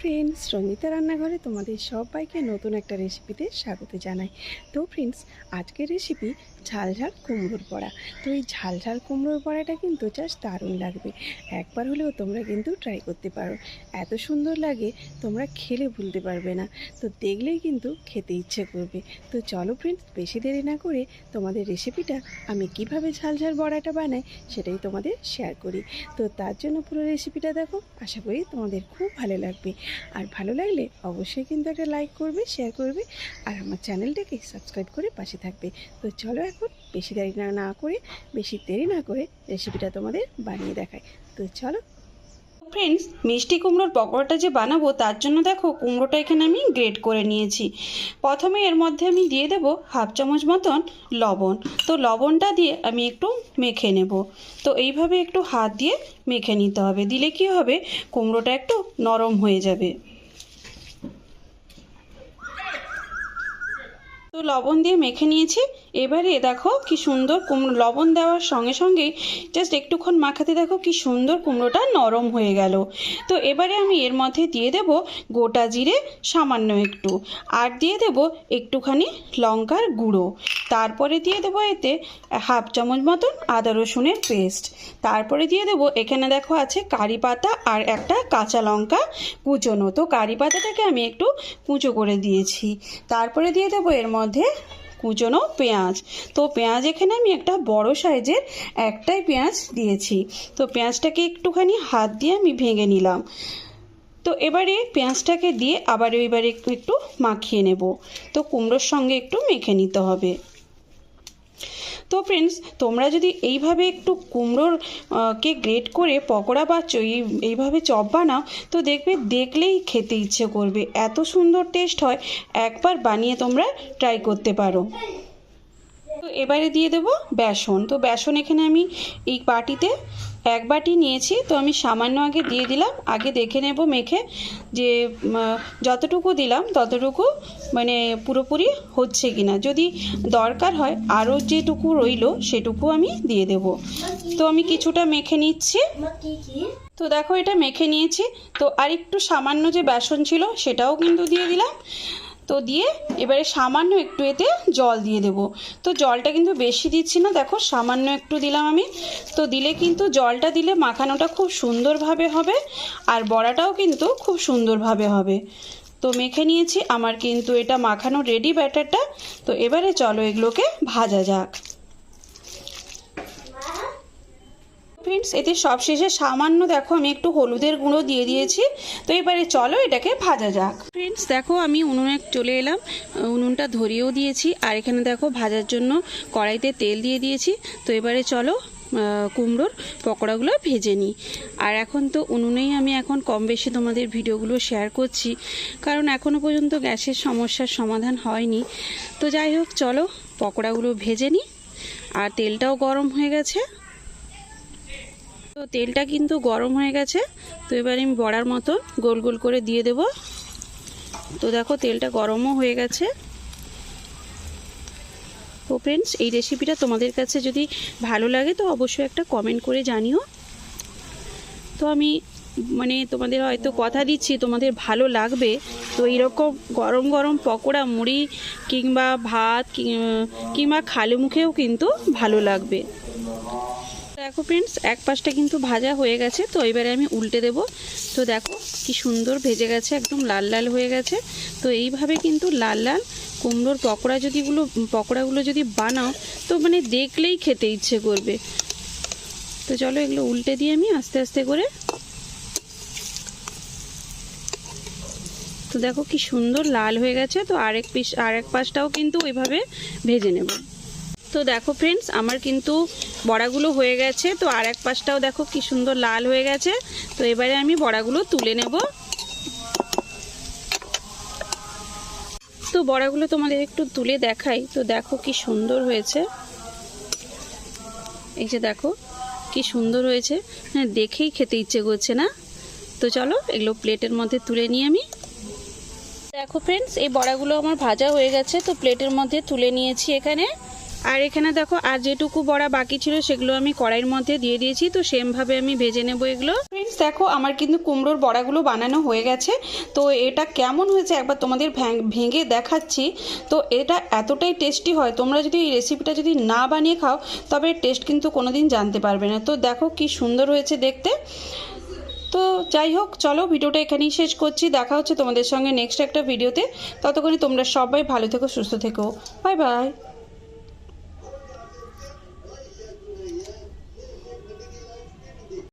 Friends, Ranjita রান্নাঘরে তোমাদের সবাইকে নতুন একটা রেসিপিতে স্বাগত জানাই। তো ফ্রেন্ডস, আজকের রেসিপি ঝাল ঝাল কুমড়োর বড়া। তো এই ঝাল ঝাল কুমড়োর বড়াটা কিন্তু জাস্ট দারুণ লাগবে। একবার হলেও তোমরা কিন্তু ট্রাই করতে পারো। এত সুন্দর লাগে, তোমরা খেলে ভুলতে পারবে না। তো দেখলেই কিন্তু খেতে ইচ্ছে করবে। তো চলো ফ্রেন্ডস, বেশি দেরি না করে তোমাদের রেসিপিটা আমি কিভাবে ঝাল ঝাল বড়াটা বানাই সেটাই তোমাদের শেয়ার করি। তো তার জন্য পুরো রেসিপিটা দেখো, আশা করি তোমাদের খুব ভালো লাগবে। আর ভালো লাগলে অবশ্যই কিন্তু একটা লাইক করবে, শেয়ার করবে, আর আমার চ্যানেলটাকে সাবস্ক্রাইব করে পাশে থাকবে। তো চলো এখন বেশি দেরি না করে রেসিপিটা তোমাদের বানিয়ে দেখাই। তো চলো ফ্রেন্ডস, মিষ্টি কুমড়োর পকোড়াটা যে বানাবো তার জন্য দেখো কুমড়োটা এখানে আমি গ্রেট করে নিয়েছি। প্রথমে এর মধ্যে আমি দিয়ে দেব হাফ চামচ মতন লবণ। তো লবণটা দিয়ে আমি একটু মেখে নেব। তো এইভাবে একটু হাত দিয়ে মেখে নিতে হবে, দিলে কি হবে, কুমড়োটা একটু নরম হয়ে যাবে। তো লবণ দিয়ে মেখে নিয়েছি। এবারে দেখো কি সুন্দর কুমড়ো, লবণ দেওয়ার সঙ্গে সঙ্গেই জাস্ট একটুক্ষণ মাখাতে দেখো কি সুন্দর কুমড়োটা নরম হয়ে গেল। তো এবারে আমি এর মধ্যে দিয়ে দেব গোটা জিরে সামান্য একটু, আর দিয়ে দেব একটুখানি লঙ্কার গুঁড়ো। তারপরে দিয়ে দেবো এতে হাফ চামচ মতন আদা রসুনের পেস্ট। তারপরে দিয়ে দেবো এখানে দেখো আছে কারি পাতা আর একটা কাঁচা লঙ্কা কুচোনো। তো কারি পাতাটাকে আমি একটু কুচো করে দিয়েছি। তারপরে দিয়ে দেবো এর মধ্যে কুচনো পেঁয়াজ। তো পেঁয়াজ এখানে আমি একটা বড় সাইজের একটাই পেঁয়াজ দিয়েছি। তো পেঁয়াজটাকে একটুখানি হাত দিয়ে আমি ভেঙে নিলাম। তো এবারে পেঁয়াজটাকে দিয়ে আবার এবারে একটু মাখিয়ে নেব। তো কুমড়োর সঙ্গে একটু মেখে নিতে হবে। তো ফ্রেন্ডস, তোমরা যদি এইভাবে একটু কুমড়োর কে গ্রেট করে পকোড়া বা এইভাবে চপ বানাও, তো দেখবে দেখলেই খেতে ইচ্ছে করবে, এত সুন্দর টেস্ট হয়। একবার বানিয়ে তোমরা ট্রাই করতে পারো। তো এবারে দিয়ে দেবো বেসন। তো বেসন এখানে আমি এই বাটিতে এক বাটি নিয়েছি। তো আমি সামান্য আগে দিয়ে দিলাম, আগে দেখে নেব মেখে যে যতটুকু দিলাম ততটুকু মানে পুরোপুরি হচ্ছে কিনা। যদি দরকার হয় আরও যেটুকু রইলো সেটুকু আমি দিয়ে দেব। তো আমি কিছুটা মেখে নিচ্ছি। তো দেখো এটা মেখে নিয়েছি। তো আর একটু সামান্য যে বেসন ছিল সেটাও কিন্তু দিয়ে দিলাম। তো দিয়ে এবারে সামান্য একটু এতে জল দিয়ে দেব। তো জলটা কিন্তু বেশি দিচ্ছি না, দেখো সামান্য একটু দিলাম আমি। তো দিলে কিন্তু জলটা দিলে মাখানোটা খুব সুন্দরভাবে হবে, আর বড়াটাও কিন্তু খুব সুন্দরভাবে হবে। তো মেখে নিয়েছি, আমার কিন্তু এটা মাখানো রেডি ব্যাটারটা। তো এবারে চলো এগুলোকে ভাজা যাক। ফ্রেন্ডস, এতে সবশেষে সামান্য দেখো আমি একটু হলুদের গুঁড়ো দিয়ে দিয়েছি। তো এবারে চলো এটাকে ভাজা যাক। ফ্রেন্ডস দেখো, আমি উনুনে চলে এলাম, উনুনটা ধরিয়েও দিয়েছি, আর এখানে দেখো ভাজার জন্য কড়াইতে তেল দিয়ে দিয়েছি। তো এবারে চলো কুমড়োর পকোড়াগুলো ভেজে নিই। আর এখন তো উনুনেই আমি এখন কম বেশি তোমাদের ভিডিওগুলো শেয়ার করছি, কারণ এখনও পর্যন্ত গ্যাসের সমস্যার সমাধান হয়নি। তো যাই হোক, চলো পকোড়াগুলো ভেজে নিই। আর তেলটাও গরম হয়ে গেছে। তো তেলটা কিন্তু গরম হয়ে গেছে। তো এবার আমি বড়ার মতন গোল গোল করে দিয়ে দেব। তো দেখো তেলটা গরমও হয়ে গেছে। তো ফ্রেন্ডস, এই রেসিপিটা তোমাদের কাছে যদি ভালো লাগে তো অবশ্যই একটা কমেন্ট করে জানিও। তো আমি মানে তোমাদের হয়তো কথা দিচ্ছি তোমাদের ভালো লাগবে। তো এইরকম গরম গরম পকোড়া মুড়ি কিংবা ভাত কিংবা খালি মুখেও কিন্তু ভালো লাগবে। দেখো ফ্রেন্ডস, এক পাশটা কিন্তু ভাজা হয়ে গেছে। তো এবারে আমি উল্টে দেব। তো দেখো কি সুন্দর ভেজে গেছে, একদম লাল লাল হয়ে গেছে। তো এইভাবে কিন্তু লাল লাল কুমড়োর পকোড়াগুলো যদি বানাও তো মানে দেখলেই খেতে ইচ্ছে করবে। তো চলো এগুলো উল্টে দিয়ে আমি আস্তে আস্তে করে, তো দেখো কি সুন্দর লাল হয়ে গেছে। তো আরেক পাশটাও কিন্তু ওইভাবে ভেজে নেব। তো দেখো ফ্রেন্ডস, আমার কিন্তু বড়াগুলো হয়ে গেছে। তো আর এক পাশটাও দেখো কি সুন্দর লাল হয়ে গেছে। তো এবারে আমি বড়াগুলো তুলে নেব। তো বড়াগুলো তোমাদের একটু তুলে দেখাই। তো দেখো কি সুন্দর হয়েছে, এই যে দেখো কি সুন্দর হয়েছে, হ্যাঁ দেখেই খেতে ইচ্ছে করছে না। তো চলো এগুলো প্লেটের মধ্যে তুলে নিই আমি। দেখো ফ্রেন্ডস, এই বড়াগুলো আমার ভাজা হয়ে গেছে। তো প্লেটের মধ্যে তুলে নিয়েছি এখানে। আর এখানে দেখো আর যেটুকু বড়া বাকি ছিল সেগুলো আমি কড়াইয়ের মধ্যে দিয়ে দিয়েছি। তো সেমভাবে আমি ভেজে নেব এগুলো। ফ্রেন্ডস দেখো আমার কিন্তু কুমড়োর বড়াগুলো বানানো হয়ে গেছে। তো এটা কেমন হয়েছে একবার তোমাদের ভেঙে দেখাচ্ছি। তো এটা এতটাই টেস্টি হয়, তোমরা যদি এই রেসিপিটা যদি না বানিয়ে খাও তবে টেস্ট কিন্তু কোনোদিন জানতে পারবে না। তো দেখো কি সুন্দর হয়েছে দেখতে। তো যাই হোক, চলো ভিডিওটা এখানেই শেষ করছি। দেখা হচ্ছে তোমাদের সঙ্গে নেক্সট একটা ভিডিওতে। ততক্ষণে তোমরা সবাই ভালো থেকো, সুস্থ থেকো। Bye bye.